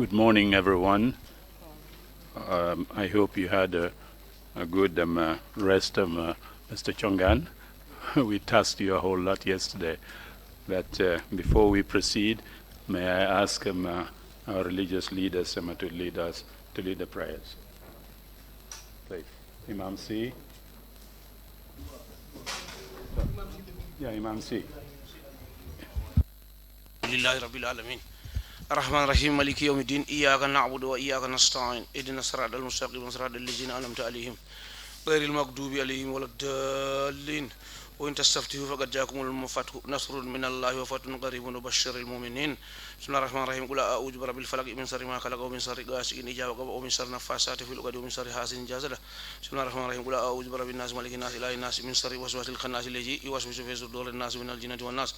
Good morning, everyone. I hope you had a good rest, Mr. Chongan. We tasked you a whole lot yesterday. But before we proceed, may I ask our religious leaders to lead the prayers. Please. Imam C. Yeah, Imam C. لله رب العالمين الرحمن الرحيم مالك يوم الدين إياك نعبد وإياك نستعين اهدنا الصراط المستقيم صراط الذين أنعمت عليهم غير المغضوب عليهم ولا الضالين وإن تستفتحوا فقد جاءكم الفتح نصر من الله وفتح قريب وبشر المؤمنين بسم الله الرحمن الرحيم قل أعوذ برب الفلق من شر ما خلق ومن شر غاسق إذا وقب ومن شر النفاثات في العقد ومن شر حاسد إذا حسد بسم الله الرحمن الرحيم قل أعوذ برب الناس مالك الناس إله الناس من شر وسواس الخناس الذي يوسوس في صدور الناس من الجنة والناس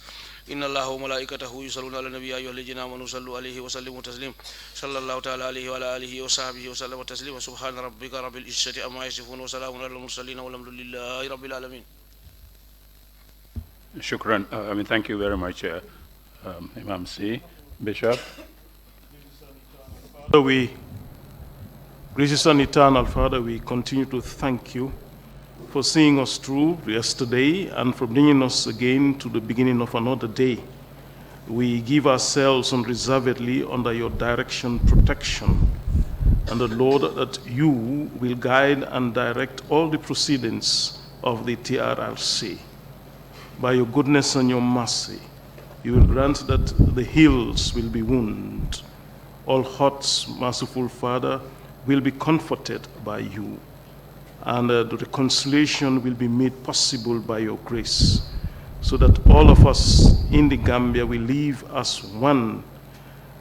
إن الله وملائكته يصلون على النبي أيها الذين آمنوا صلوا عليه وسلموا تسليما صلى الله تعالى عليه وعلى آله وصحبه وسلم تسليما سبحان ربك رب العزة عما يصفون وسلام على المرسلين والحمد لله رب العالمين. Shukran. Thank you very much, Imam C. Bishop. Gracious and eternal Father, we continue to thank you for seeing us through yesterday and for bringing us again to the beginning of another day. We give ourselves unreservedly under your direction, protection, and the Lord, that you will guide and direct all the proceedings of the TRRC. By your goodness and your mercy, you will grant that the hills will be wounded. All hearts, merciful Father, will be comforted by you, and the reconciliation will be made possible by your grace, so that all of us in the Gambia will live as one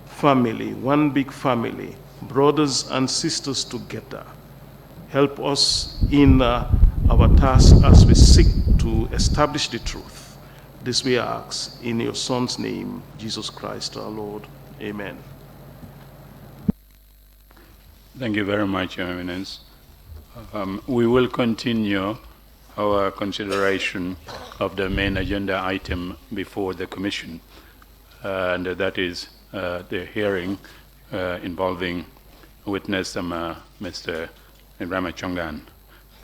family, one big family, brothers and sisters together. Help us in our task as we seek to establish the truth. This we ask in your Son's name, Jesus Christ our Lord. Amen. Thank you very much, Your Eminence. We will continue our consideration of the main agenda item before the Commission, and that is the hearing involving witness Mr. Ebrima Chongan.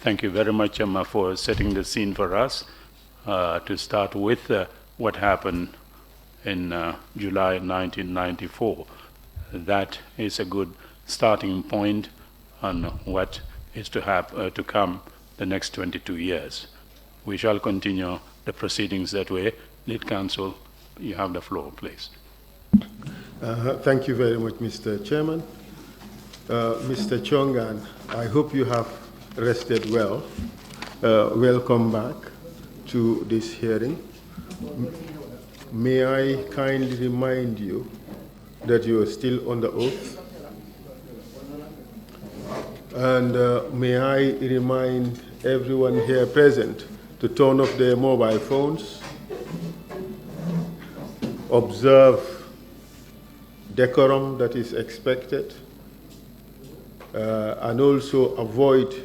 Thank you very much, for setting the scene for us to start with what happened in July 1994. That is a good starting point on what is to come the next 22 years. We shall continue the proceedings that way. Lead Counsel, you have the floor, please. Thank you very much, Mr. Chairman. Mr. Chongan, I hope you have rested well. Welcome back to this hearing. May I kindly remind you that you are still under oath? And may I remind everyone here present to turn off their mobile phones, observe decorum that is expected, and also avoid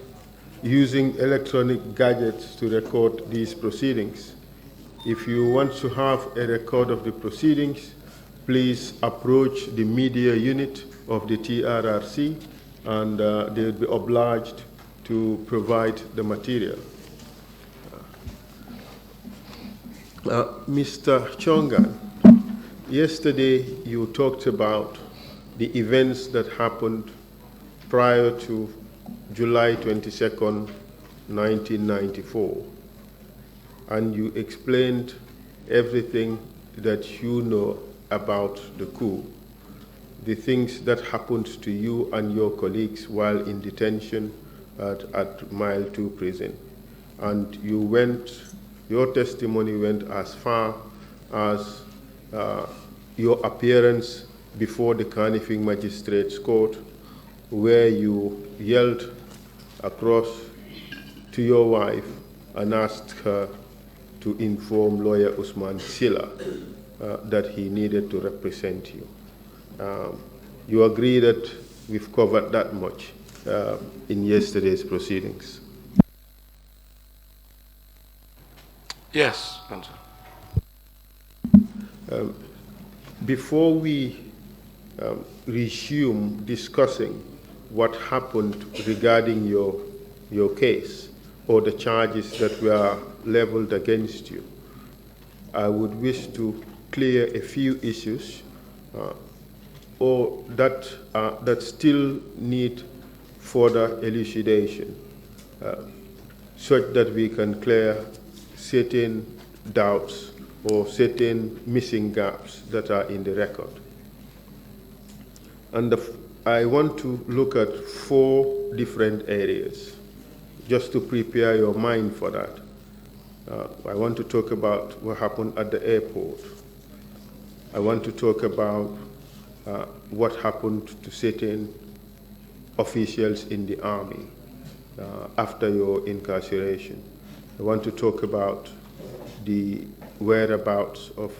using electronic gadgets to record these proceedings. If you want to have a record of the proceedings, please approach the media unit of the TRRC, and they will be obliged to provide the material. Mr. Chongan, yesterday you talked about the events that happened prior to July 22nd, 1994, and you explained everything that you know about the coup, the things that happened to you and your colleagues while in detention at Mile 2 prison. And your testimony went as far as your appearance before the Carnifing Magistrates Court, where you yelled across to your wife and asked her to inform lawyer Usman Silla that he needed to represent you. You agree that we've covered that much in yesterday's proceedings? Yes, before we resume discussing what happened regarding your case or the charges that were leveled against you. I would wish to clear a few issues or that still need further elucidation, such that we can clear certain doubts or certain missing gaps that are in the record. And I want to look at 4 different areas, just to prepare your mind for that. I want to talk about what happened at the airport. I want to talk about what happened to certain officials in the army after your incarceration. I want to talk about the whereabouts of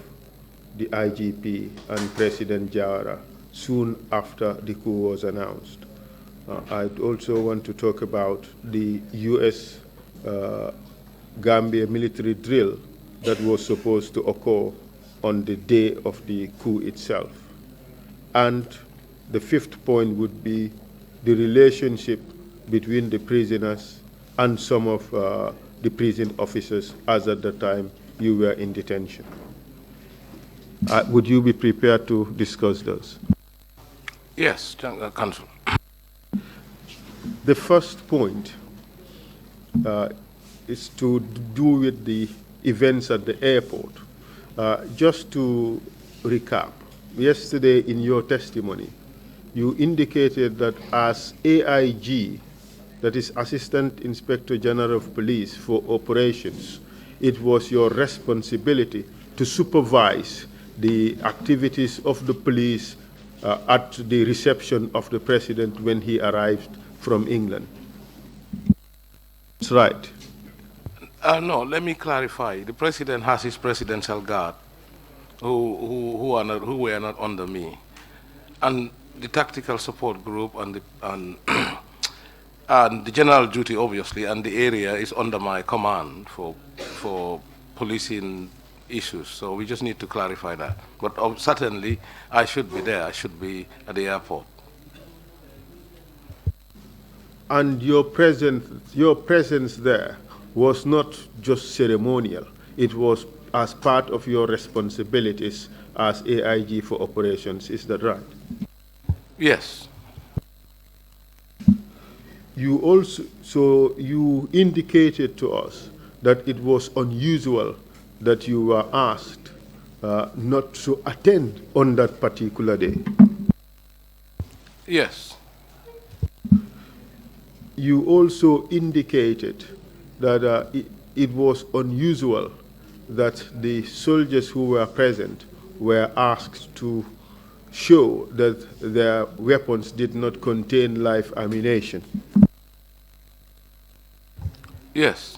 the IGP and President Jawara soon after the coup was announced. I'd also want to talk about the U.S. Gambia military drill that was supposed to occur on the day of the coup itself. And the 5th point would be the relationship between the prisoners and some of the prison officers as at the time you were in detention. Would you be prepared to discuss those? Yes, Counsel. The first point is to do with the events at the airport. Just to recap, yesterday in your testimony, you indicated that as AIG, that is Assistant Inspector General of Police for Operations, it was your responsibility to supervise the activities of the police at the reception of the president when he arrived from England. That's right. No, let me clarify. The president has his presidential guard who were not under me. And the tactical support group and the general duty, obviously, and the area is under my command for policing issues. So we just need to clarify that. But certainly, I should be there. I should be at the airport. And your presence there was not just ceremonial. It was as part of your responsibilities as AIG for operations. Is that right? Yes. You also, so you indicated to us that it was unusual that you were asked not to attend on that particular day. Yes. You also indicated that it was unusual that the soldiers who were present were asked to show that their weapons did not contain live ammunition. Yes.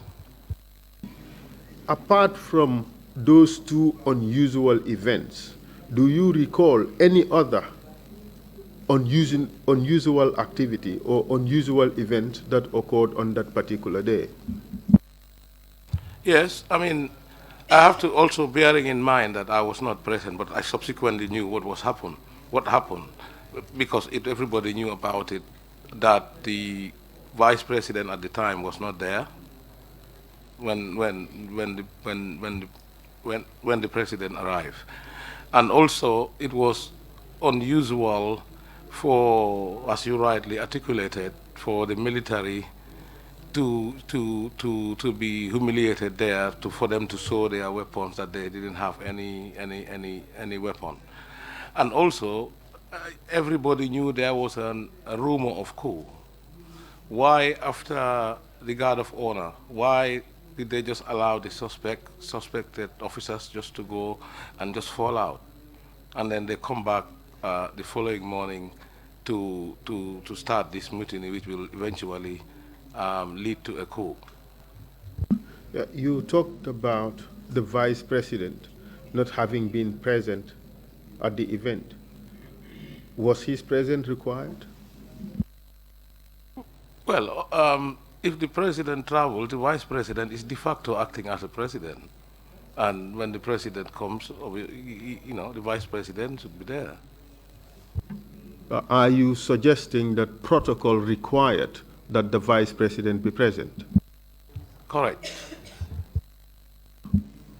Apart from those 2 unusual events, do you recall any other unusual activity or unusual event that occurred on that particular day? Yes, I mean, I have to also bearing in mind that I was not present, but I subsequently knew what happened, because everybody knew about it, that the vice president at the time was not there when the president arrived, and also it was unusual for, as you rightly articulated, for the military to be humiliated there, for them to show their weapons that they didn't have any weapon. And also, everybody knew there was a rumor of coup. Why, after the guard of honor, why did they just allow the suspected officers just to go and just fall out? And then they come back the following morning to start this mutiny, which will eventually lead to a coup. You talked about the vice president not having been present at the event. Was his presence required? Well, if the president travels, the vice president is de facto acting as a president. And when the president comes, the vice president should be there. Are you suggesting that protocol required that the Vice President be present? Correct.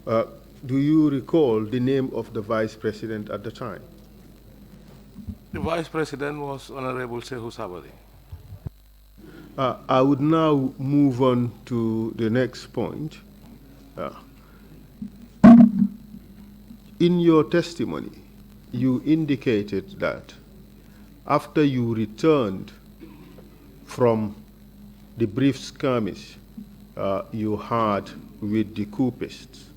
Do you recall the name of the Vice President at the time? The Vice President was Honorable Sehu Sabali. I would now move on to the next point. In your testimony, you indicated that after you returned from the brief skirmish you had with the coupists,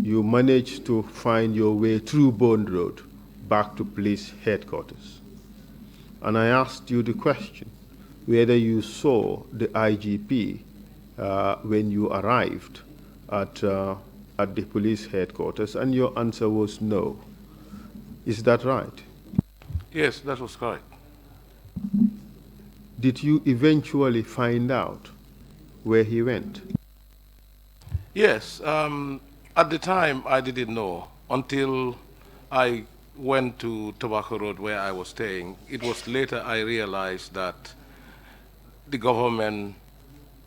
you managed to find your way through Bond Road back to police headquarters. And I asked you the question whether you saw the IGP when you arrived at the police headquarters, and your answer was no. Is that right? Yes, that was correct. Did you eventually find out where he went? Yes. At the time, I didn't know until I went to Tobacco Road where I was staying. It was later I realized that the government,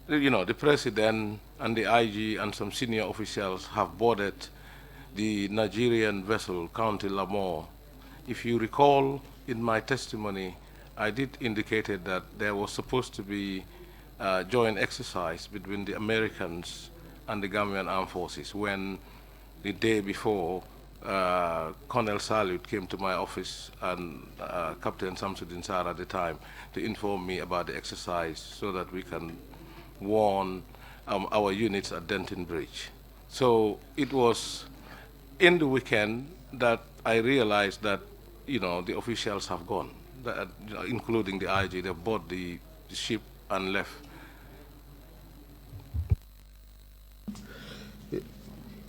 the president and the IG and some senior officials have boarded the Nigerian vessel, County Lamore. If you recall, in my testimony, I did indicate that there was supposed to be a joint exercise between the Americans and the Gambian Armed Forces when the day before Colonel Salute came to my office and Captain Samsudin Sar at the time to inform me about the exercise so that we can warn our units at Denton Bridge. So it was in the weekend that I realized that the officials have gone, that, including the IG. They bought the ship and left.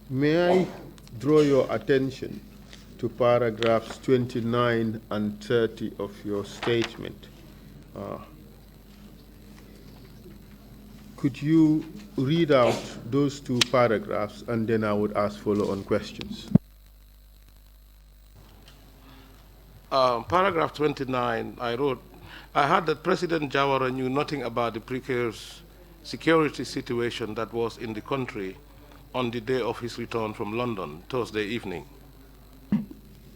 May I draw your attention to paragraphs 29 and 30 of your statement? Could you read out those two paragraphs, and then I would ask follow-on questions? Paragraph 29, I wrote, I heard that President Jawara knew nothing about the precarious security situation that was in the country on the day of his return from London, Thursday evening.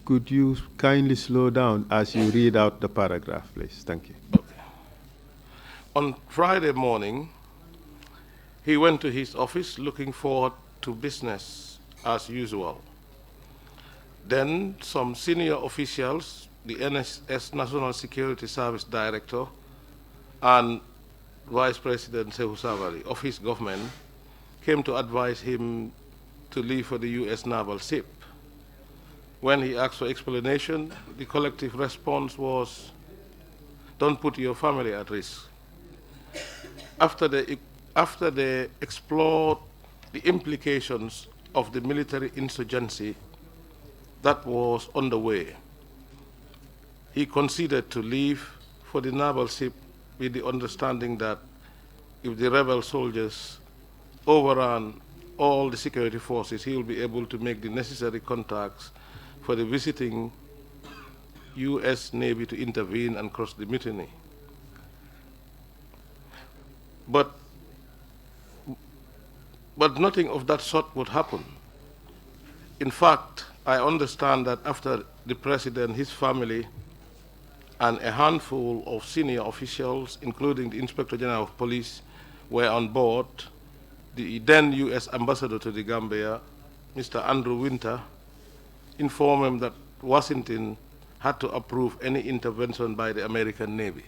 Could you kindly slow down as you read out the paragraph, please? Thank you. Okay. On Friday morning, he went to his office looking forward to business as usual. Then some senior officials, the NSS National Security Service Director and Vice President Sehu Savali of his government, came to advise him to leave for the U.S. naval ship. When he asked for explanation, the collective response was, don't put your family at risk. After they explored the implications of the military insurgency that was underway, he considered to leave for the naval ship with the understanding that if the rebel soldiers overrun all the security forces, he will be able to make the necessary contacts for the visiting U.S. Navy to intervene and cross the mutiny. But nothing of that sort would happen. In fact, I understand that after the president, his family, and a handful of senior officials, including the Inspector General of Police, were on board, the then U.S. Ambassador to the Gambia, Mr. Andrew Winter, informed him that Washington had to approve any intervention by the American Navy.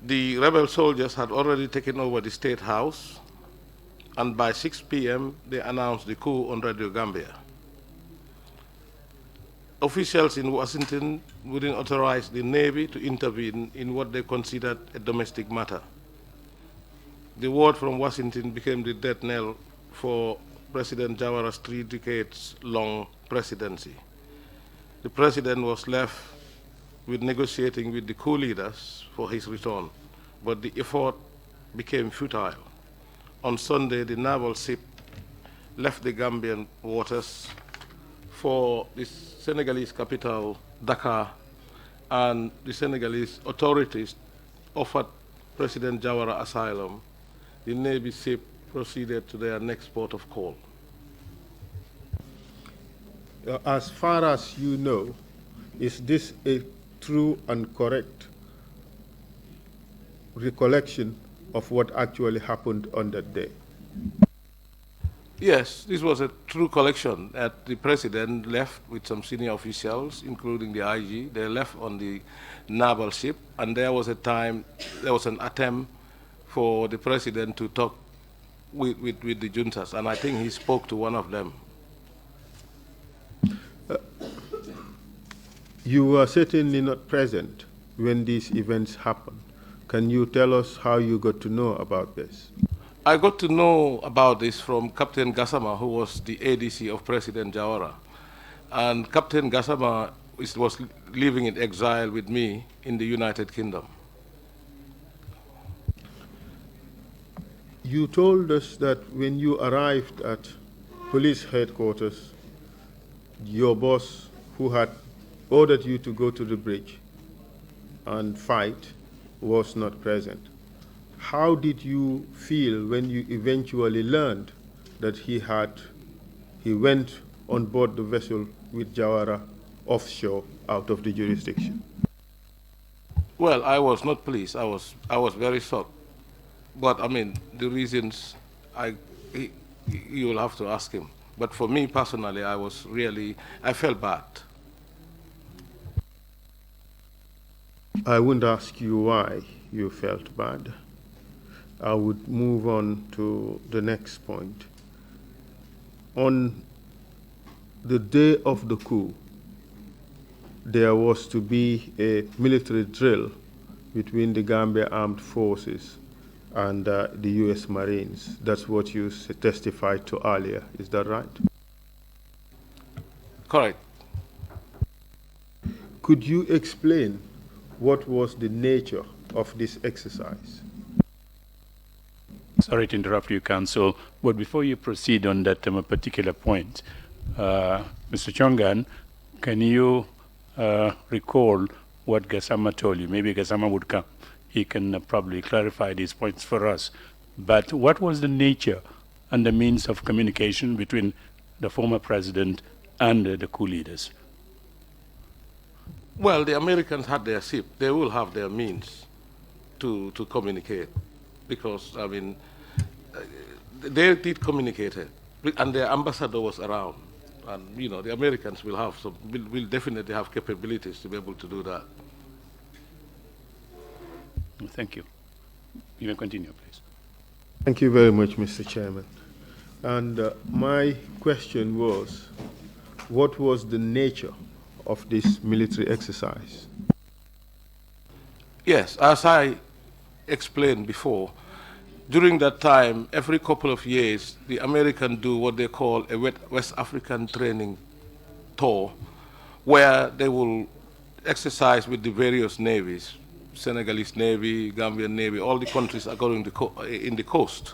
The rebel soldiers had already taken over the State House, and by 6 p.m. they announced the coup on Radio Gambia. Officials in Washington wouldn't authorize the Navy to intervene in what they considered a domestic matter. The word from Washington became the death knell for President Jawara's 3 decades-long presidency. The president was left with negotiating with the coup leaders for his return, but the effort became futile. On Sunday, the naval ship left the Gambian waters for the Senegalese capital, Dakar, and the Senegalese authorities offered President Jawara asylum, the Navy ship proceeded to their next port of call. As far as you know, is this a true and correct recollection of what actually happened on that day? Yes, this was a true collection. That the president left with some senior officials, including the IG. They left on the naval ship, and there was an attempt for the president to talk with the juntas, and I think he spoke to one of them. You were certainly not present when these events happened. Can you tell us how you got to know about this? I got to know about this from Captain Gassama, who was the ADC of President Jawara. And Captain Gassama was living in exile with me in the United Kingdom. You told us that when you arrived at police headquarters, your boss, who had ordered you to go to the bridge and fight, was not present. How did you feel when you eventually learned that he went on board the vessel with Jawara offshore out of the jurisdiction? Well, I was not pleased. I was very shocked. But I mean, the reasons you will have to ask him. But for me personally, I felt bad. I wouldn't ask you why you felt bad. I would move on to the next point. On the day of the coup, there was to be a military drill between the Gambia Armed Forces and the U.S. Marines. That's what you testified to earlier. Is that right? Correct. Could you explain what was the nature of this exercise? Sorry to interrupt you, Counsel, but before you proceed on that particular point, Mr. Chongan, can you recall what Gassama told you? Maybe Gassama would come. He can probably clarify these points for us. But what was the nature and the means of communication between the former president and the coup leaders? Well, the Americans had their ship. They will have their means to communicate, because, I mean, they did communicate, and their ambassador was around. And, you know, the Americans will definitely have capabilities to be able to do that. Thank you. You may continue, please. Thank you very much, Mr. Chairman. And my question was, what was the nature of this military exercise? Yes, as I explained before, during that time, every couple of years, the Americans do what they call a West African training tour, where they will exercise with the various navies, Senegalese Navy, Gambian Navy, all the countries are going in the coast.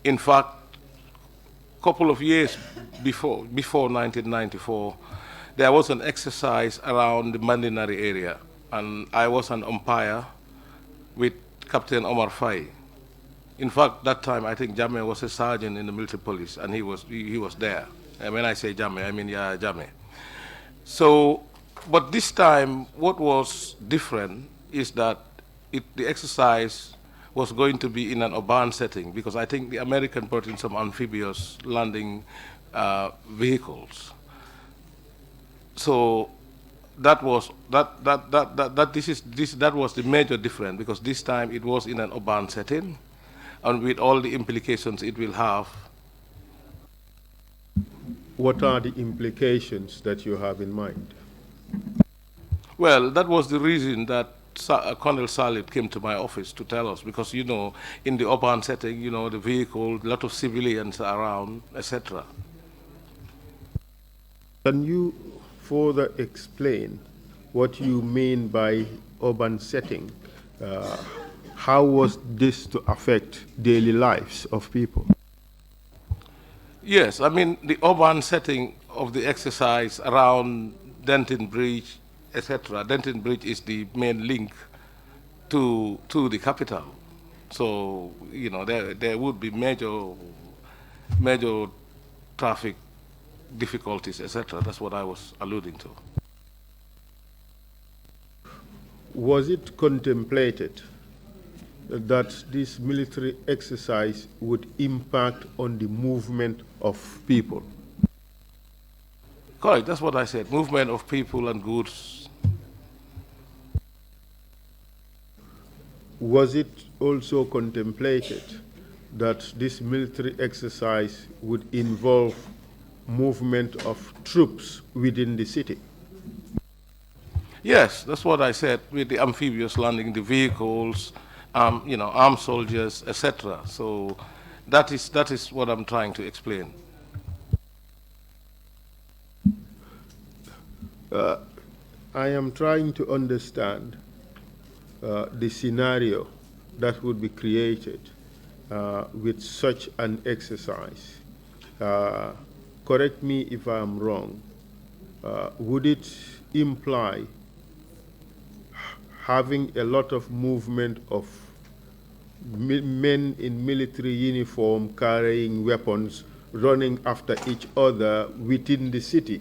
In fact, a couple of years before 1994, there was an exercise around the Mandinari area, and I was an umpire with Captain Omar Faye. In fact, that time, I think Jammeh was a sergeant in the military police, and he was there. And when I say Jammeh, I mean Jammeh. So, but this time, what was different is that the exercise was going to be in an urban setting, because I think the American brought in some amphibious landing vehicles. So that was the major difference, because this time it was in an urban setting, and with all the implications it will have. What are the implications that you have in mind? Well, that was the reason that Colonel Salib came to my office to tell us, because, you know, in the urban setting, you know, the vehicle, a lot of civilians around, etc. Can you further explain what you mean by urban setting? How was this to affect daily lives of people? Yes, I mean, the urban setting of the exercise around Denton Bridge, etc. Denton Bridge is the main link to the capital. So, you know, there would be major traffic difficulties, etc. That's what I was alluding to. Was it contemplated that this military exercise would impact on the movement of people? Correct, that's what I said, movement of people and goods. Was it also contemplated that this military exercise would involve movement of troops within the city? Yes, that's what I said, with the amphibious landing, the vehicles, you know, armed soldiers, etc. So that is what I'm trying to explain. I am trying to understand the scenario that would be created with such an exercise. Correct me if I'm wrong. Would it imply having a lot of movement of men in military uniform carrying weapons running after each other within the city?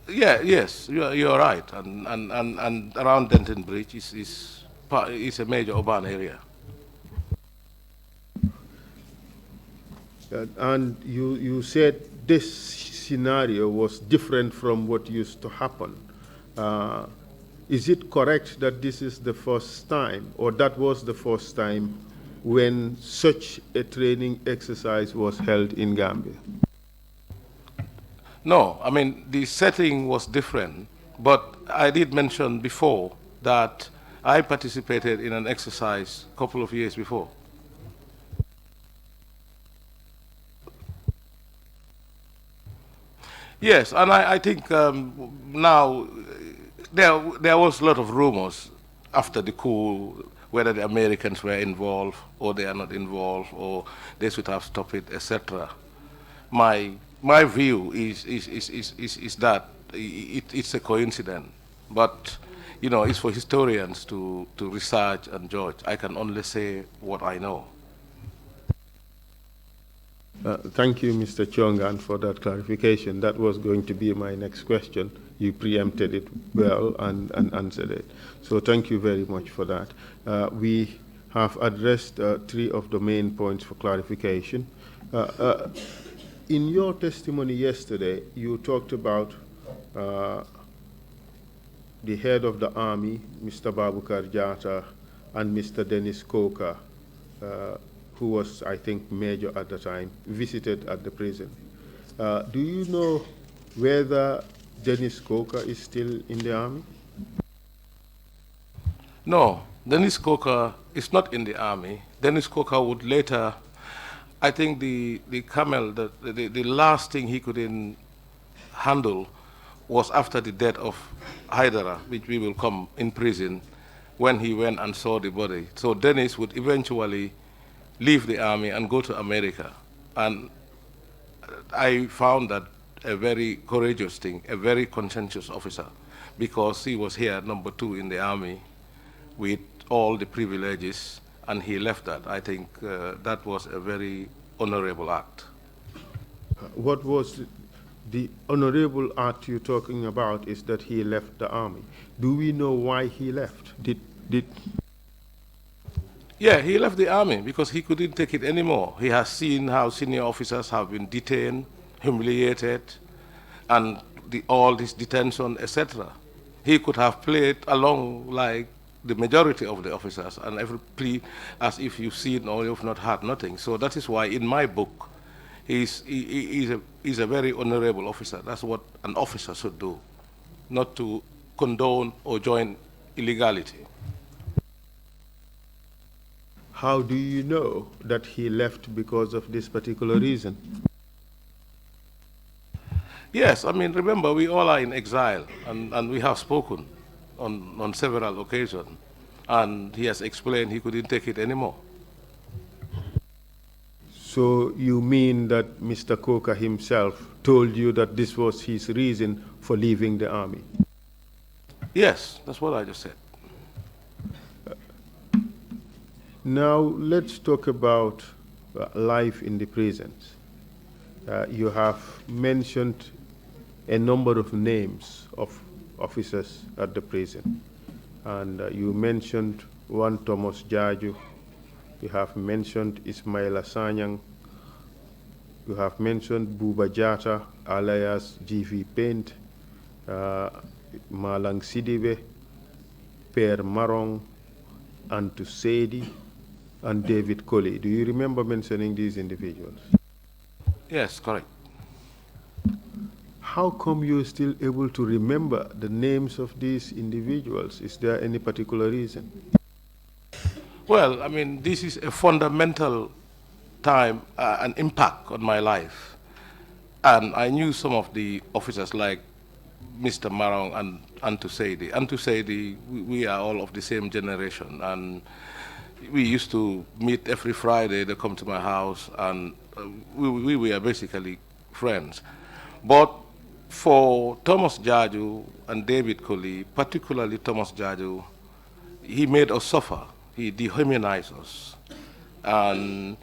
Yeah, yes, you're right. And around Denton Bridge is a major urban area. And you said this scenario was different from what used to happen. Is it correct that this is the first time, or that was the first time when such a training exercise was held in Gambia? No, I mean, the setting was different, but I did mention before that I participated in an exercise a couple of years before. Yes, and I think now there was a lot of rumors after the coup whether the Americans were involved or they are not involved or they should have stopped it, etc. My view is that it's a coincidence, but you know, it's for historians to research and judge. I can only say what I know. Thank you, Mr. Chongan, for that clarification. That was going to be my next question. You preempted it well and answered it. So thank you very much for that. We have addressed three of the main points for clarification. In your testimony yesterday, you talked about the head of the army, Mr. Babukar Jata, and Mr. Dennis Coker, who was, I think, major at the time, visited at the prison. Do you know whether Dennis Coker is still in the army? No, Dennis Coker is not in the army. Dennis Coker would later, I think the last thing he couldn't handle was after the death of Haidara, which we will come in prison, when he went and saw the body. So Dennis would eventually leave the army and go to America. And I found that a very courageous thing, a very conscientious officer, because he was here, #2 in the army, with all the privileges, and he left that. I think that was a very honorable act. What was the honorable act you're talking about is that he left the army. Do we know why he left? Yeah, he left the army because he couldn't take it anymore. He has seen how senior officers have been detained, humiliated, and all this detention, etc. He could have played along like the majority of the officers and every plea as if you've seen or you've not heard nothing. So that is why in my book, he's a very honorable officer. That's what an officer should do, not to condone or join illegality. How do you know that he left because of this particular reason? Yes, I mean, remember, we all are in exile, and we have spoken on several occasions, and he has explained he couldn't take it anymore. So you mean that Mr. Coker himself told you that this was his reason for leaving the army? Yes, that's what I just said. Now, let's talk about life in the prisons. You have mentioned a number of names of officers at the prison. And you mentioned one Thomas Jaju. You have mentioned Ismaila Sanyang. You have mentioned Buba Jata, alias GV Paint, Malang Sidibe, Per Marong, Antu Sedi, and David Colley. Do you remember mentioning these individuals? Yes, correct. How come you're still able to remember the names of these individuals? Is there any particular reason? Well, I mean, this is a fundamental time, an impact on my life. And I knew some of the officers like Mr. Marong and Antu Sedi. Antu Sedi, we are all of the same generation. And we used to meet every Friday. They come to my house, and we were basically friends. But for Thomas Jaju and David Colley, particularly Thomas Jaju, he made us suffer. He dehumanized us and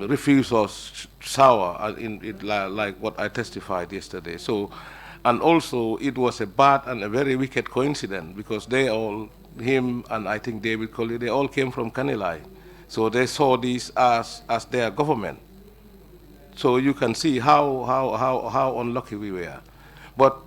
refused us sour, like what I testified yesterday. So, and also it was a bad and a very wicked coincidence, because they all, him and I think David Colley, they all came from Kanilai. So they saw this as their government. So you can see how unlucky we were. But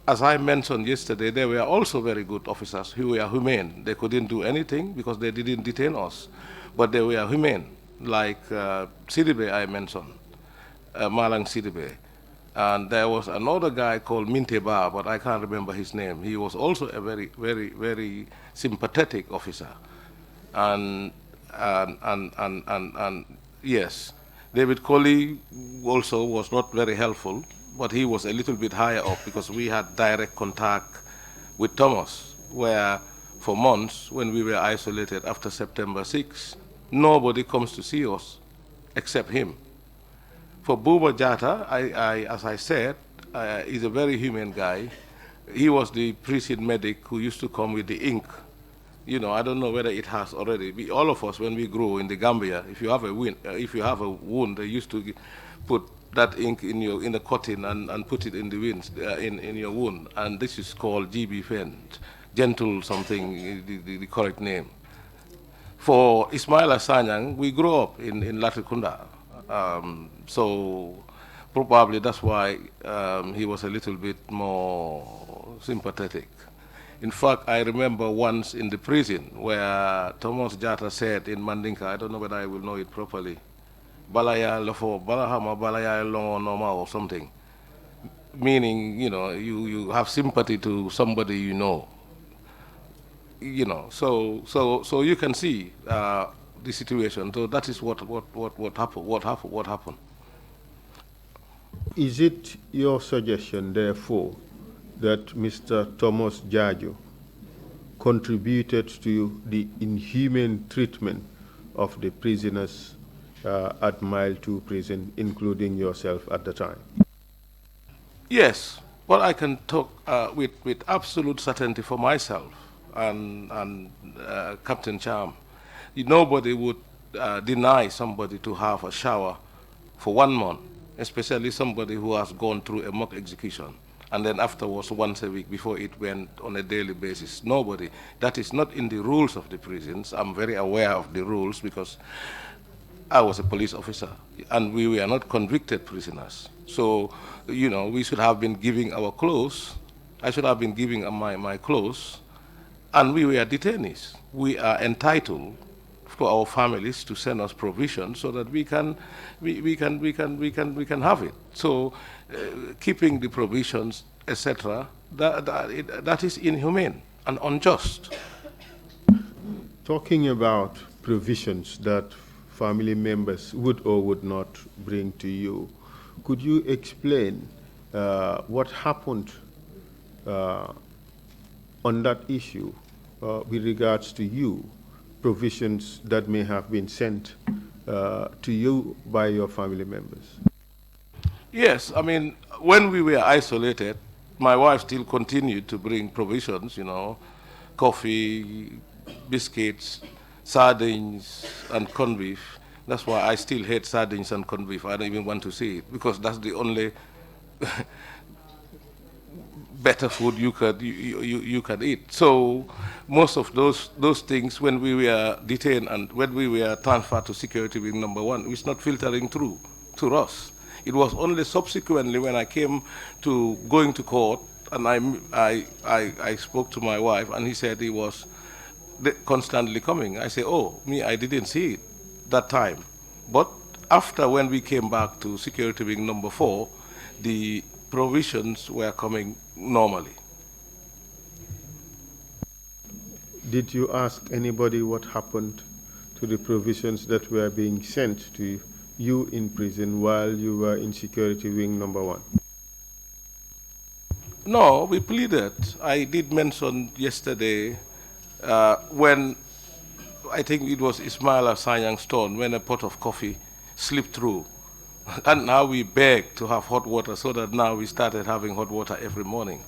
as I mentioned yesterday, there were also very good officers who were humane. They couldn't do anything because they didn't detain us, but they were humane, like Sidibe I mentioned, Malang Sidibe. And there was another guy called Minteba, but I can't remember his name. He was also a very, very, very sympathetic officer. And yes, David Colley also was not very helpful, but he was a little bit higher up because we had direct contact with Thomas, where for months when we were isolated after September 6, nobody comes to see us except him. For Buba Jata, as I said, he's a very human guy. He was the prison medic who used to come with the ink. You know, I don't know whether it has already. All of us, when we grew in the Gambia, if you have a wound, they used to put that ink in the cotton and put it in the in your wound, and this is called GB Fent, gentle something, the correct name. For Ismaila Sanyang, we grew up in Latrikunda, so probably that's why he was a little bit more sympathetic. In fact, I remember once in the prison where Thomas Jata said in Mandinka, I don't know whether I will know it properly, Balaya Lofo, Balahama, Balaya Longo Noma or something, meaning, you know, you have sympathy to somebody you know. You know, so you can see the situation. So that is what happened. Is it your suggestion, therefore, that Mr. Thomas Jaju contributed to the inhumane treatment of the prisoners at Mile 2 prison, including yourself at the time? Yes, but I can talk with absolute certainty for myself and Captain Charm. Nobody would deny somebody to have a shower for 1 month, especially somebody who has gone through a mock execution, and then afterwards once a week before it went on a daily basis. Nobody. That is not in the rules of the prisons. I'm very aware of the rules because I was a police officer, and we were not convicted prisoners. So, you know, we should have been giving our clothes. I should have been giving my clothes, and we were detainees. We are entitled for our families to send us provisions so that we can have it. So, keeping the provisions, etc., that is inhumane and unjust. Talking about provisions that family members would or would not bring to you, could you explain what happened on that issue with regards to you, provisions that may have been sent to you by your family members? Yes, I mean, when we were isolated, my wife still continued to bring provisions, you know, coffee, biscuits, sardines, and corned beef. That's why I still hate sardines and corned beef. I don't even want to see it because that's the only better food you can eat. So most of those things, when we were detained and when we were transferred to security wing number 1, it's not filtering through to us. It was only subsequently when I came to going to court and I spoke to my wife and he said he was constantly coming. I say, oh, me, I didn't see it that time. But after when we came back to security wing number 4, the provisions were coming normally. Did you ask anybody what happened to the provisions that were being sent to you in prison while you were in security wing number 1? No, we pleaded. I did mention yesterday when I think it was Ismail Sanyang Stone when a pot of coffee slipped through. And now we beg to have hot water so that now we started having hot water every morning.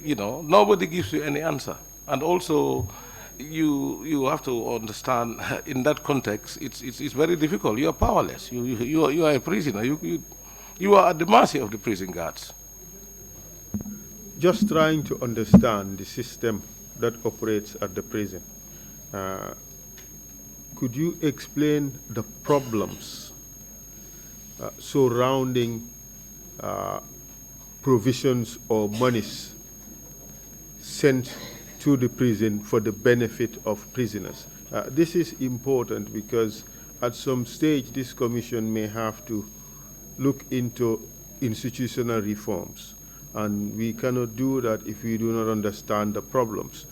You know, nobody gives you any answer. And also, you have to understand in that context, it's very difficult. You are powerless. You are a prisoner. You are at the mercy of the prison guards. Just trying to understand the system that operates at the prison. Could you explain the problems surrounding provisions or monies sent to the prison for the benefit of prisoners? This is important because at some stage this commission may have to look into institutional reforms, and we cannot do that if we do not understand the problems.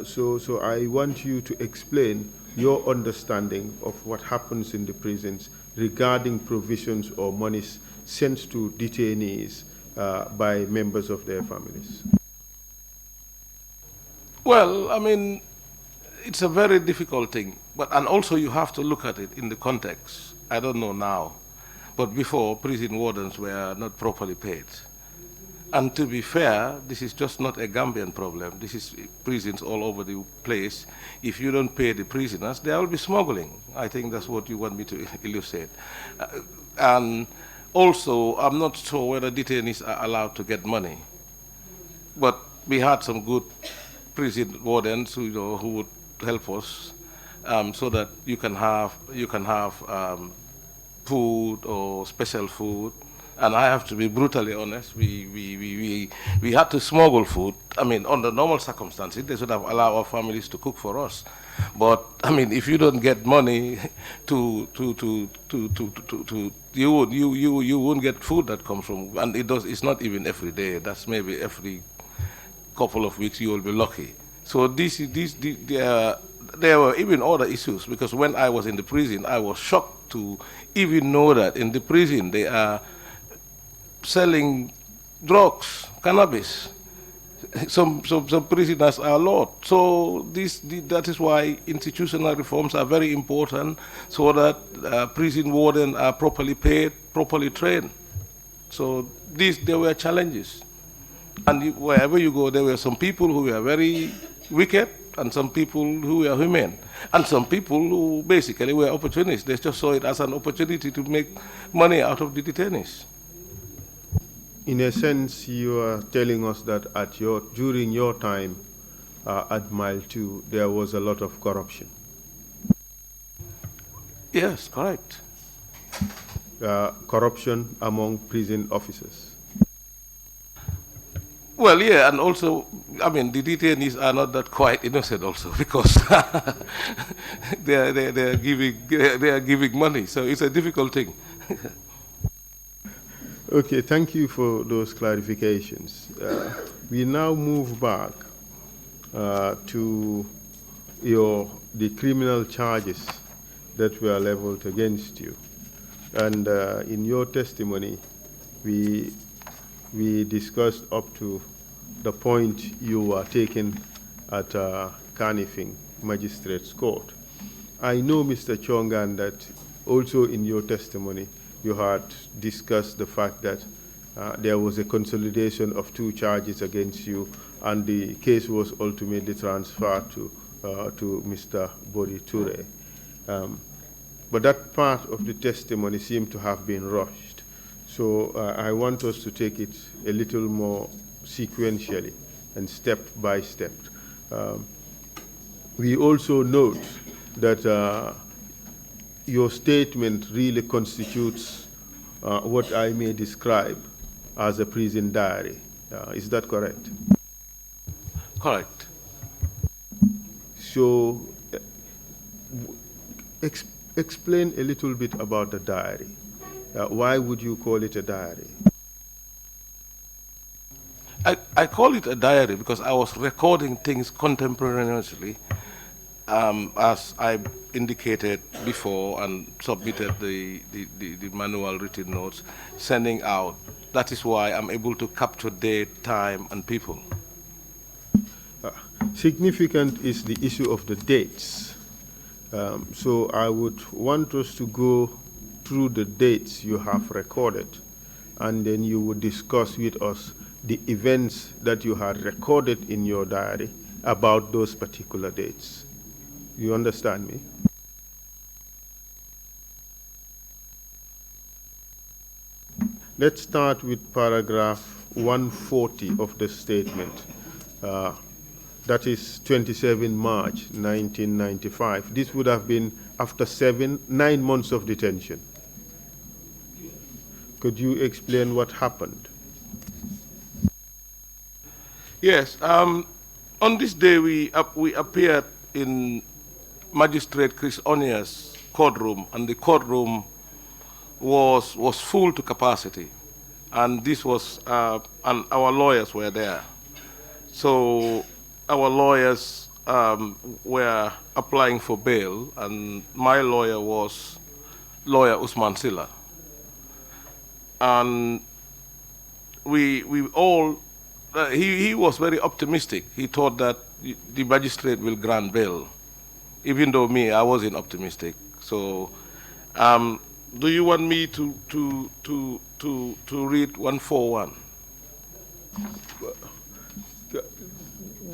So I want you to explain your understanding of what happens in the prisons regarding provisions or monies sent to detainees by members of their families. Well, I mean, it's a very difficult thing, and also you have to look at it in the context. I don't know now, but before, prison wardens were not properly paid. And to be fair, this is just not a Gambian problem. This is prisons all over the place. If you don't pay the prisoners, there will be smuggling. I think that's what you want me to illustrate. And also, I'm not sure whether detainees are allowed to get money. But we had some good prison wardens who would help us so that you can have food or special food. And I have to be brutally honest, we had to smuggle food. I mean, under normal circumstances, they should have allowed our families to cook for us. But, I mean, if you don't get money you won't get food that comes from, and it's not even every day, that's maybe every couple of weeks you will be lucky. So there were even other issues, because when I was in the prison, I was shocked to even know that in the prison they are selling drugs, cannabis. Some prisoners are allowed. So that is why institutional reforms are very important, so that prison wardens are properly paid, properly trained. So there were challenges. And wherever you go, there were some people who were very wicked, and some people who were humane, and some people who basically were opportunists. They just saw it as an opportunity to make money out of the detainees. In a sense, you are telling us that during your time at Mile 2, there was a lot of corruption. Yes, correct. Corruption among prison officers. Well, yeah, and also, I mean, the detainees are not that quite innocent also, because they are giving money, so it's a difficult thing. Okay, thank you for those clarifications. We now move back to the criminal charges that were leveled against you. And in your testimony, we discussed up to the point you were taken at Kanifing Magistrates Court. I know, Mr. Chongan, that also in your testimony, you had discussed the fact that there was a consolidation of 2 charges against you, and the case was ultimately transferred to Mr. Bori Ture. But that part of the testimony seemed to have been rushed. So I want us to take it a little more sequentially and step by step. We also note that your statement really constitutes what I may describe as a prison diary. Is that correct? Correct. So explain a little bit about the diary. Why would you call it a diary? I call it a diary because I was recording things contemporaneously, as I indicated before and submitted the manual written notes, sending out. That is why I'm able to capture date, time, and people. Significant is the issue of the dates. So I would want us to go through the dates you have recorded, and then you would discuss with us the events that you had recorded in your diary about those particular dates. You understand me? Let's start with paragraph 140 of the statement. That is 27 March 1995. This would have been after 9 months of detention. Could you explain what happened? Yes. On this day, we appeared in Magistrate Chris Onia's courtroom, and the courtroom was full to capacity, and this was and our lawyers were there. So our lawyers were applying for bail, and my lawyer was lawyer Usman Silla, and we all. He was very optimistic. He thought that the magistrate will grant bail, even though I wasn't optimistic. So, do you want me to read 141?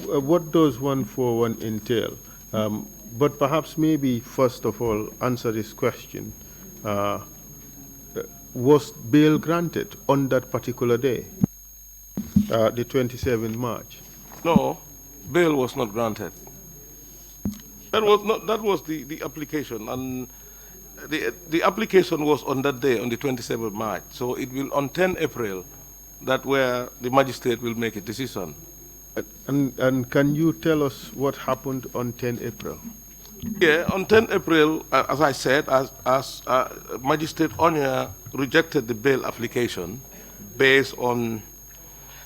What does 141 entail? But perhaps maybe first of all answer this question. Was bail granted on that particular day? The 27th March. No, bail was not granted. That was the application, and the application was on that day, on the 27th March. So it will on 10 April, that where the magistrate will make a decision. And can you tell us what happened on 10 April? Yeah, on 10 April, as I said, as Magistrate Onya rejected the bail application based on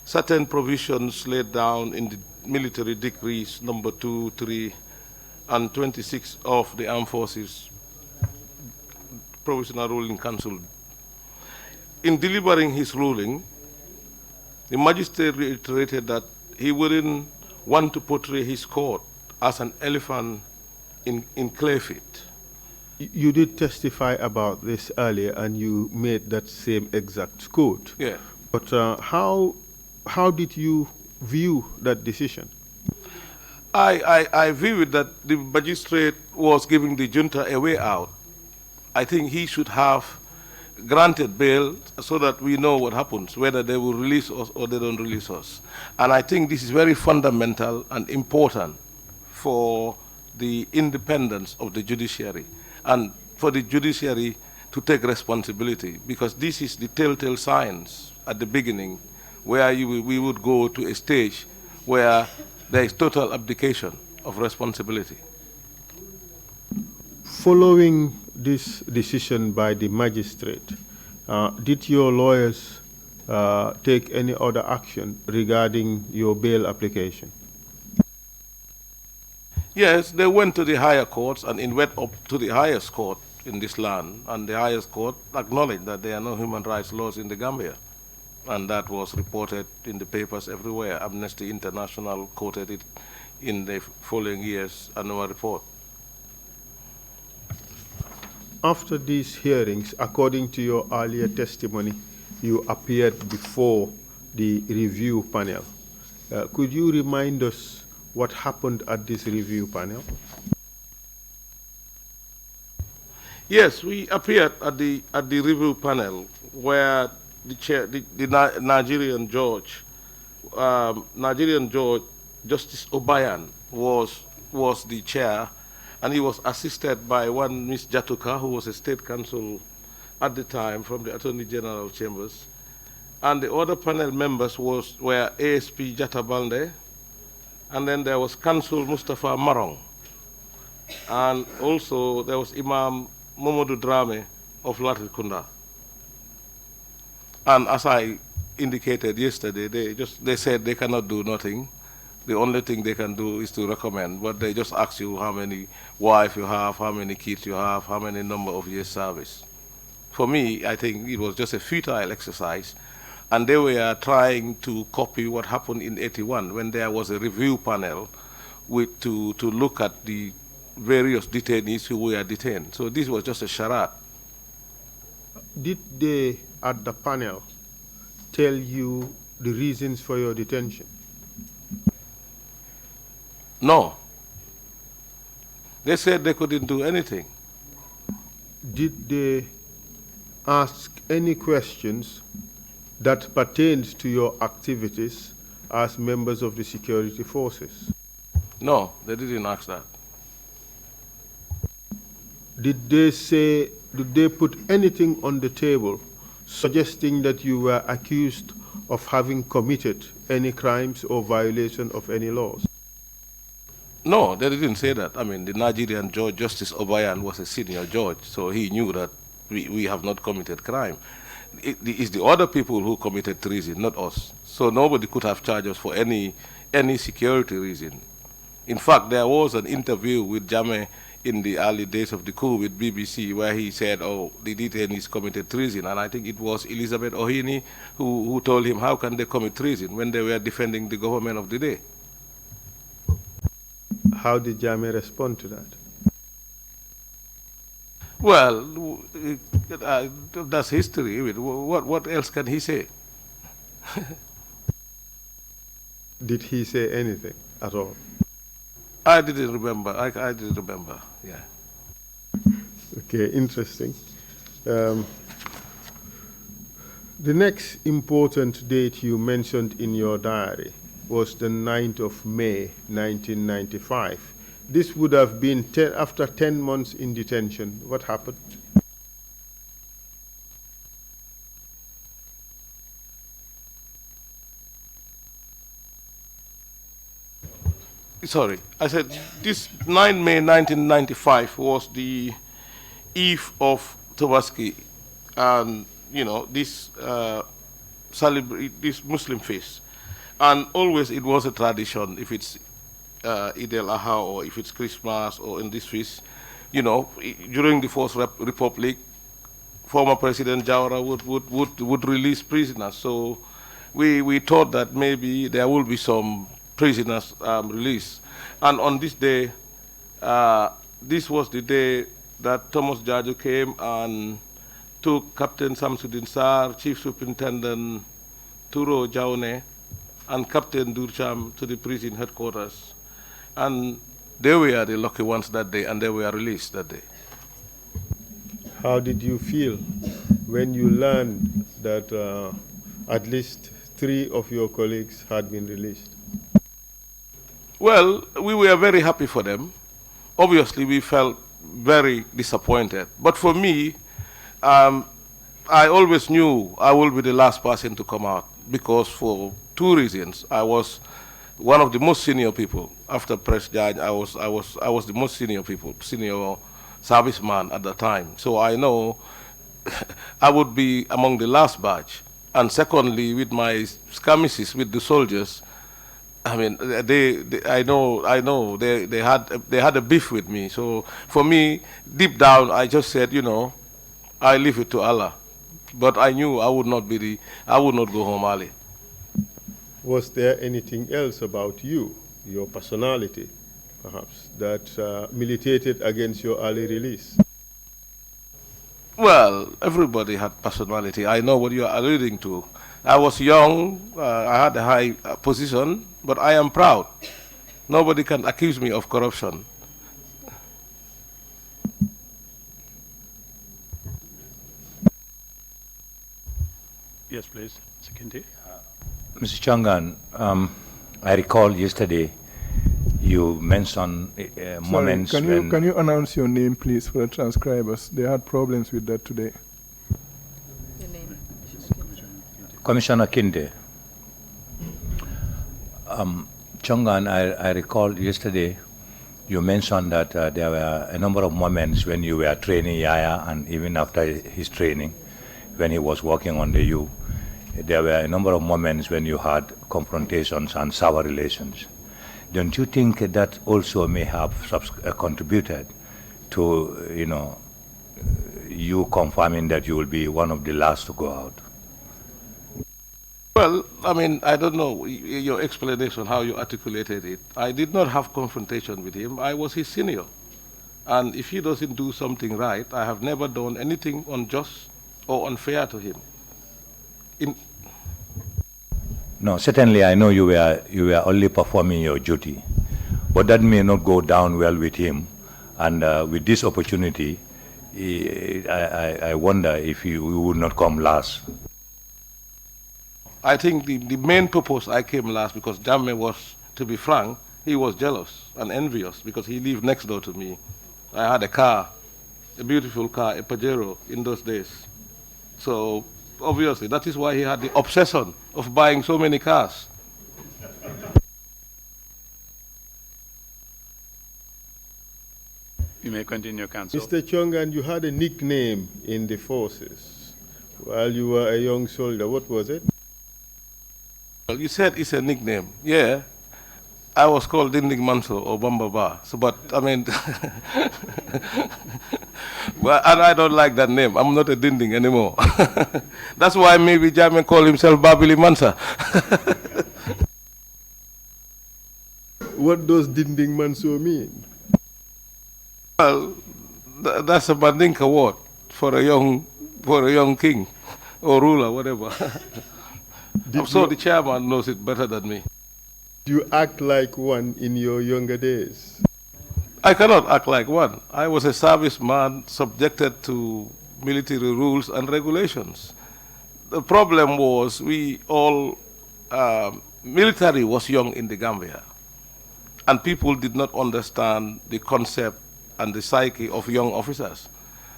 certain provisions laid down in the military decrees number 2, 3, and 26 of the Armed Forces Provisional Ruling Council. In delivering his ruling, the magistrate reiterated that he wouldn't want to portray his court as an elephant in clay fit. You did testify about this earlier, and you made that same exact quote. Yeah. But how did you view that decision? I view it that the magistrate was giving the junta a way out. I think he should have granted bail so that we know what happens, whether they will release us or they don't release us. And I think this is very fundamental and important for the independence of the judiciary and for the judiciary to take responsibility, because this is the telltale signs at the beginning where we would go to a stage where there is total abdication of responsibility. Following this decision by the magistrate, did your lawyers take any other action regarding your bail application? Yes, they went to the higher courts and it went up to the highest court in this land, and the highest court acknowledged that there are no human rights laws in the Gambia. And that was reported in the papers everywhere. Amnesty International quoted it in the following year's annual report. after these hearings, according to your earlier testimony, you appeared before the review panel. Could you remind us what happened at this review panel? Yes, we appeared at the review panel where the chair, the Nigerian judge, Justice Obayan was the chair, and he was assisted by one Miss Jatuka, who was a state counsel at the time from the Attorney General Chambers, and the other panel members were ASP Jatabalde, and then there was Counsel Mustafa Marong, and also there was Imam Momodu Drame of Latrikunda. And as I indicated yesterday, they said they cannot do nothing. The only thing they can do is to recommend, but they just ask you how many wives you have, how many kids you have, how many number of years service. For me, I think it was just a futile exercise, and they were trying to copy what happened in '81 when there was a review panel to look at the various detainees who were detained. So this was just a charade. Did they, at the panel, tell you the reasons for your detention? No. They said they couldn't do anything. Did they ask any questions that pertained to your activities as members of the security forces? No, they didn't ask that. Did they put anything on the table suggesting that you were accused of having committed any crimes or violation of any laws? No, they didn't say that. I mean, the Nigerian judge, Justice Obayan, was a senior judge, so he knew that we have not committed crime. It's the other people who committed treason, not us. So nobody could have charged us for any security reason. In fact, there was an interview with Jammeh in the early days of the coup with BBC where he said, oh, the detainees committed treason. And I think it was Elizabeth Ohini who told him, how can they commit treason when they were defending the government of the day? How did Jammeh respond to that? Well, that's history. What else can he say? Did he say anything at all? I didn't remember. I didn't remember, yeah. Okay, interesting. The next important date you mentioned in your diary was the 9th of May, 1995. This would have been after 10 months in detention. What happened? Sorry, I said this 9 May 1995 was the eve of Tabaski, and you know this this Muslim feast, and always it was a tradition. If it's Eid al-Adha or if it's Christmas or in this feast, you know, during the Fourth Republic, former President Jawara would release prisoners. So we thought that maybe there will be some prisoners released. And on this day, this was the day that Thomas Jaju came and took Captain Samsudin Sar, Chief Superintendent Turo Jaune, and Captain Durcham to the prison headquarters. And they were the lucky ones that day, and they were released that day. How did you feel when you learned that at least 3 of your colleagues had been released? Well, we were very happy for them. Obviously, we felt very disappointed. But for me, I always knew I will be the last person to come out, because for 2 reasons. I was one of the most senior people. After press judge, I was the most senior serviceman at the time. So I know I would be among the last batch. And secondly, with my skirmishes with the soldiers, I mean, I know they had a beef with me. So for me, deep down, I just said, you know, I leave it to Allah. But I knew I would not go home early. Was there anything else about you, your personality, perhaps, that militated against your early release? Well, everybody had personality. I know what you are alluding to. I was young, I had a high position, but I am proud. Nobody can accuse me of corruption. Yes, please. Second. Mr. Chongan, I recall yesterday you mentioned moments Sorry, can you announce your name, please, for the transcribers? They had problems with that today. Your name? Commissioner Kinde. Chongan, I recall yesterday you mentioned that there were a number of moments when you were training Yaya, and even after his training, when he was working on the U, there were a number of moments when you had confrontations and sour relations. Don't you think that also may have contributed to, you confirming that you will be one of the last to go out? Well, I mean, I don't know your explanation, how you articulated it. I did not have confrontation with him. I was his senior. And if he doesn't do something right, I have never done anything unjust or unfair to him. No, certainly I know you were only performing your duty, but that may not go down well with him. And with this opportunity, I wonder if you would not come last. I think the main purpose I came last because Jammeh was, to be frank, he was jealous and envious because he lived next door to me. I had a car, a beautiful car, a Pajero in those days. So obviously that is why he had the obsession of buying so many cars. You may continue, Counsel. Mr. Chongan, you had a nickname in the forces while you were a young soldier. What was it? Well, you said it's a nickname. Yeah. I was called Dinding Manso or Bambaba. So, but I mean, well, and I don't like that name. I'm not a Dinding anymore. That's why maybe Jammeh called himself Babili Mansa. What does Dinding Manso mean? Well, that's a Mandinka word for a young king or ruler, whatever. I'm sure the chairman knows it better than me. Do you act like one in your younger days? I cannot act like one. I was a serviceman subjected to military rules and regulations. The problem was military was young in the Gambia, and people did not understand the concept and the psyche of young officers.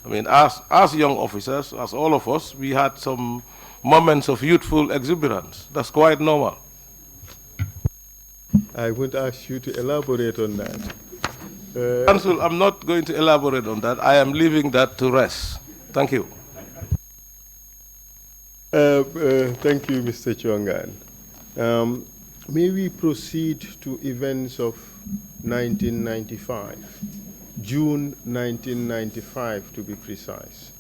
I mean, as young officers, as all of us, we had some moments of youthful exuberance. That's quite normal. I won't ask you to elaborate on that. Counsel, I'm not going to elaborate on that. I am leaving that to rest. Thank you. Thank you, Mr. Chongan. May we proceed to events of 1995, June 1995 to be precise.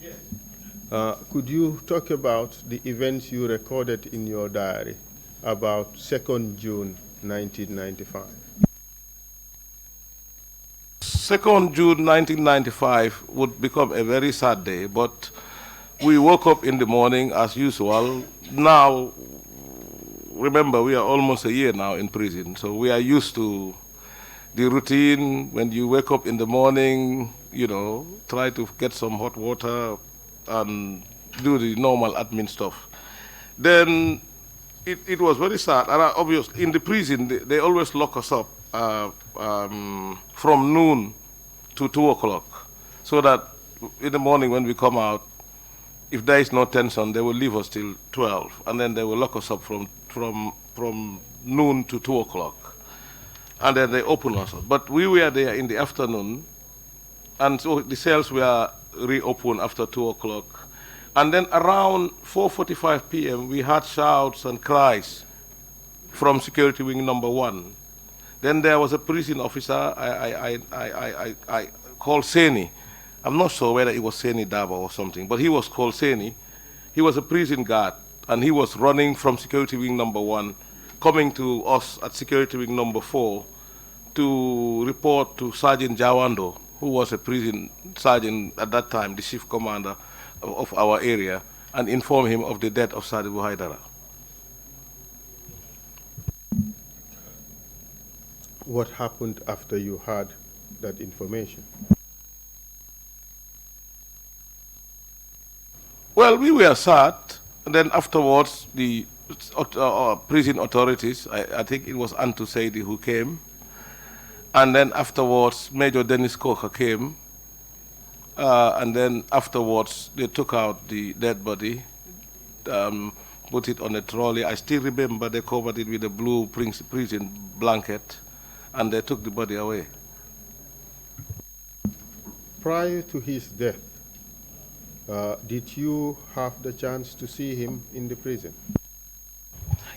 Yes. Could you talk about the events you recorded in your diary about 2nd June 1995? 2nd June 1995 would become a very sad day, but we woke up in the morning as usual. Now, remember, we are almost a year now in prison, so we are used to the routine. When you wake up in the morning, try to get some hot water and do the normal admin stuff. Then it was very sad. And obviously, in the prison, they always lock us up from noon to 2 o'clock, so that in the morning when we come out, if there is no tension, they will leave us till 12, and then they will lock us up from noon to 2 o'clock, and then they open us up. But we were there in the afternoon, and so the cells were reopened after 2 o'clock. And then around 4:45 p.m., we had shouts and cries from security wing number 1. Then there was a prison officer I called Seni. I'm not sure whether it was Seni Daba or something, but he was called Seni. He was a prison guard, and he was running from security wing number 1, coming to us at security wing number 4 to report to Sergeant Jawando who was a prison sergeant at that time, the chief commander of our area, and inform him of the death of Sadibu Haidara. What happened after you had that information? Well, we were sad, and then afterwards the prison authorities, I think it was Antu Seidi who came, and then afterwards Major Dennis Koka came, and then afterwards they took out the dead body, put it on a trolley. I still remember they covered it with a blue prison blanket, and they took the body away. Prior to his death, did you have the chance to see him in the prison?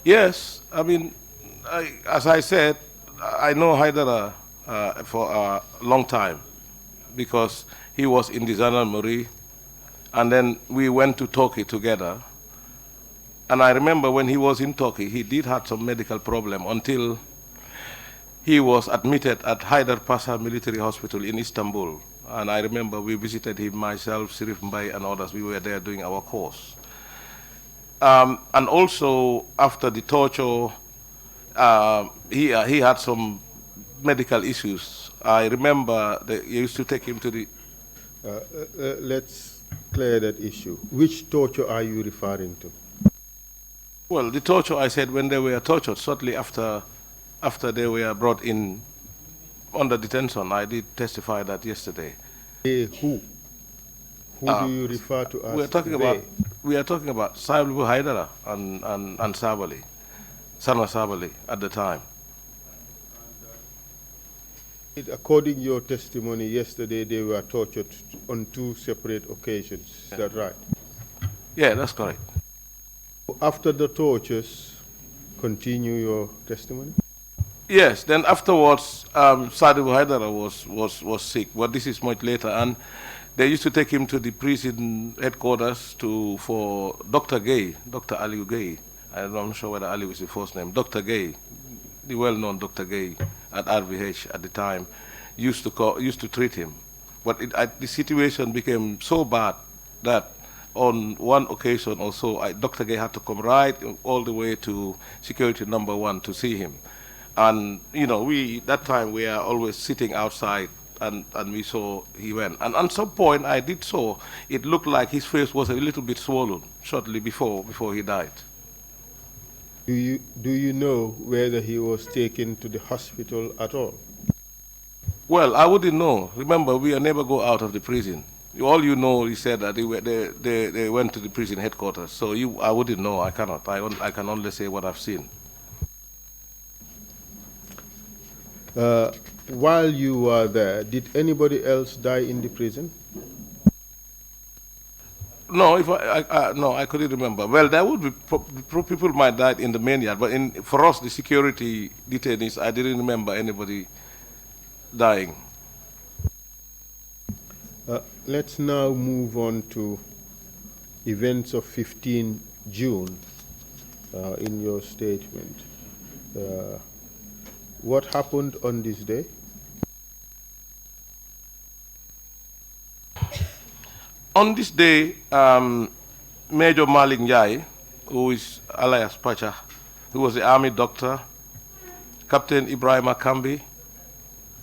Yes, I mean, as I said, I know Haidara for a long time because he was in the Gendarmerie, and then we went to Turkey together. And I remember when he was in Turkey, he did have some medical problem until he was admitted at Haidar Pasha Military Hospital in Istanbul. And I remember we visited him, myself, Sirif Mbai, and others. We were there doing our course. And also, after the torture, he had some medical issues. I remember they used to take him to the... Let's clear that issue. Which torture are you referring to? Well, the torture, I said, when they were tortured, shortly after they were brought in under detention. I did testify that yesterday. Who? Who do you refer to as we are talking about Saibu Haidara and Sabali, Sana Sabali at the time. According to your testimony yesterday, they were tortured on 2 separate occasions. Is that right? Yeah, that's correct. After the tortures, continue your testimony? Yes, then afterwards, Sadibu Haidara was sick, but this is much later, and they used to take him to the prison headquarters for Dr. Gay, Dr. Aliu Gay. I'm not sure whether Ali was the first name. Dr. Gay, the well-known Dr. Gay at RVH at the time, used to treat him. But the situation became so bad that on one occasion or so, Dr. Gay had to come right all the way to security number 1 to see him. And, you know, that time we are always sitting outside, and we saw he went. And at some point I did saw, it looked like his face was a little bit swollen shortly before he died. Do you know whether he was taken to the hospital at all? Well, I wouldn't know. Remember, we never go out of the prison. All you know, he said that they went to the prison headquarters. So I wouldn't know. I cannot. I can only say what I've seen. While you were there, did anybody else die in the prison? No, no, I couldn't remember. Well, there would be people might die in the main yard, but for us, the security detainees, I didn't remember anybody dying. Let's now move on to events of 15 June in your statement. What happened on this day? On this day, Major Malik Njai, who is alias Pacha, who was the army doctor, Captain Ebrima Kambi,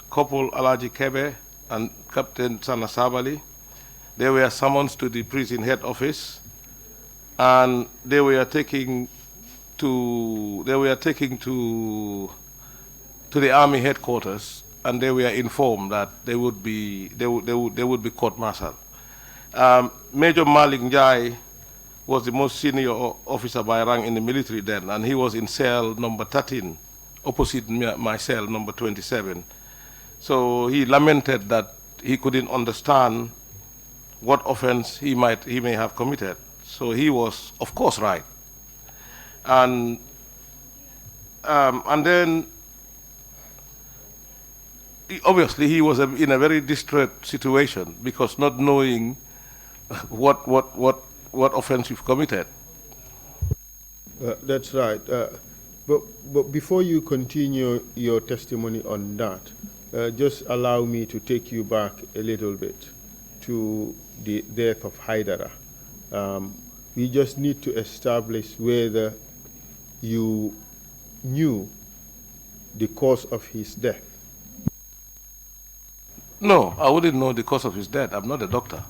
Corporal Alaji Kebe, and Captain Sana Sabali, they were summoned to the prison head office, and they were taken to the army headquarters, and they were informed that they would be court-martialed. Major Malik Njai was the most senior officer by rank in the military then, and he was in cell number 13, opposite my cell number 27. So he lamented that he couldn't understand what offense he may have committed. So he was, of course, right. And then obviously he was in a very distraught situation because not knowing what offense you've committed. That's right. But before you continue your testimony on that, just allow me to take you back a little bit to the death of Haidara. We just need to establish whether you knew the cause of his death. No, I wouldn't know the cause of his death. I'm not a doctor.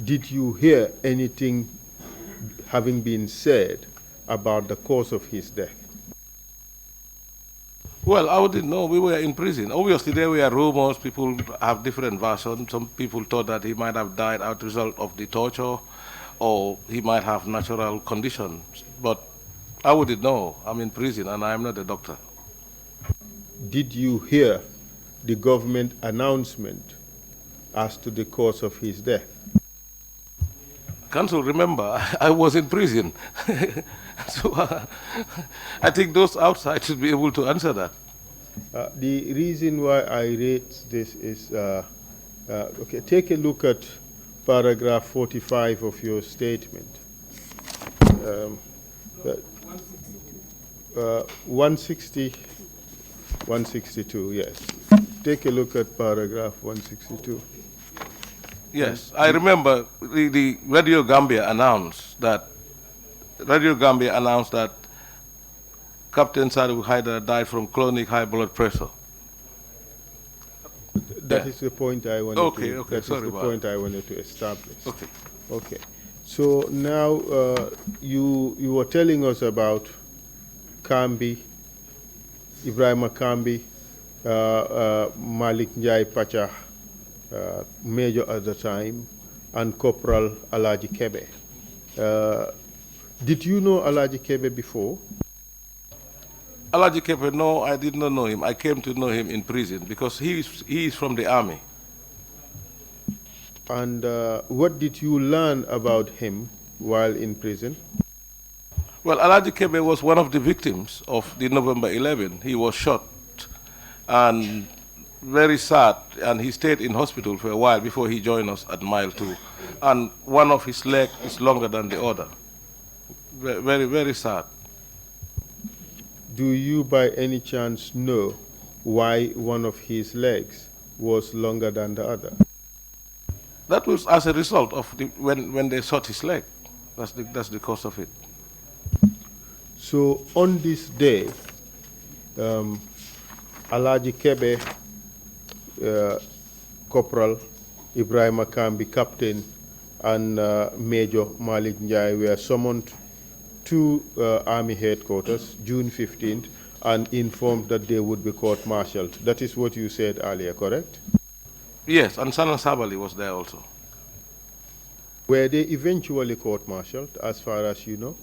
Did you hear anything having been said about the cause of his death? Well, I wouldn't know. We were in prison. Obviously, there were rumors. People have different versions. Some people thought that he might have died as a result of the torture, or he might have natural conditions. But I wouldn't know. I'm in prison, and I'm not a doctor. Did you hear the government announcement as to the cause of his death? Counsel, remember, I was in prison. So I think those outside should be able to answer that. The reason why I rate this is, okay, take a look at paragraph 45 of your statement. 162, yes. Take a look at paragraph 162. Yes, I remember the Radio Gambia announced that Captain Sadiq Haidar died from chronic high blood pressure. That is the point I wanted I wanted to establish. Okay. Okay. So now you were telling us about Kambi, Ebrima Kambi, Malik Njai Pacha, Major at the time, and Corporal Alaji Kebe. Did you know Alaji Kebe before? Alaji Kebe, no, I did not know him. I came to know him in prison because he is from the army. And what did you learn about him while in prison? Well, Alaji Kebe was one of the victims of the November 11. He was shot and very sad, and he stayed in hospital for a while before he joined us at mile 2. And one of his legs is longer than the other. Very, very sad. Do you by any chance know why one of his legs was longer than the other? That was as a result of when they shot his leg. That's the cause of it. So on this day, Alaji Kebe, Corporal Ebrima Kambi, Captain, and Major Malik Njai were summoned to Army headquarters June 15th and informed that they would be court-martialed. That is what you said earlier, correct? Yes, and Sana Sabali was there also. Were they eventually court-martialed, as far as you know?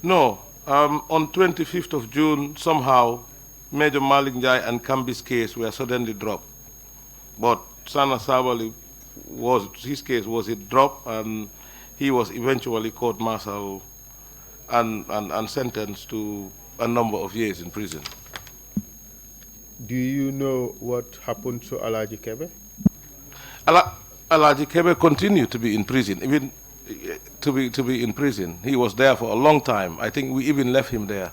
No. On 25th of June, somehow, Major Malik Njai and Kambi's case were suddenly dropped. But Sana Sabali, his case was dropped, and he was eventually court-martialed and sentenced to a number of years in prison. Do you know what happened to Alaji Kebe? Alaji Kebe continued to be in prison, even to be in prison. He was there for a long time. I think we even left him there.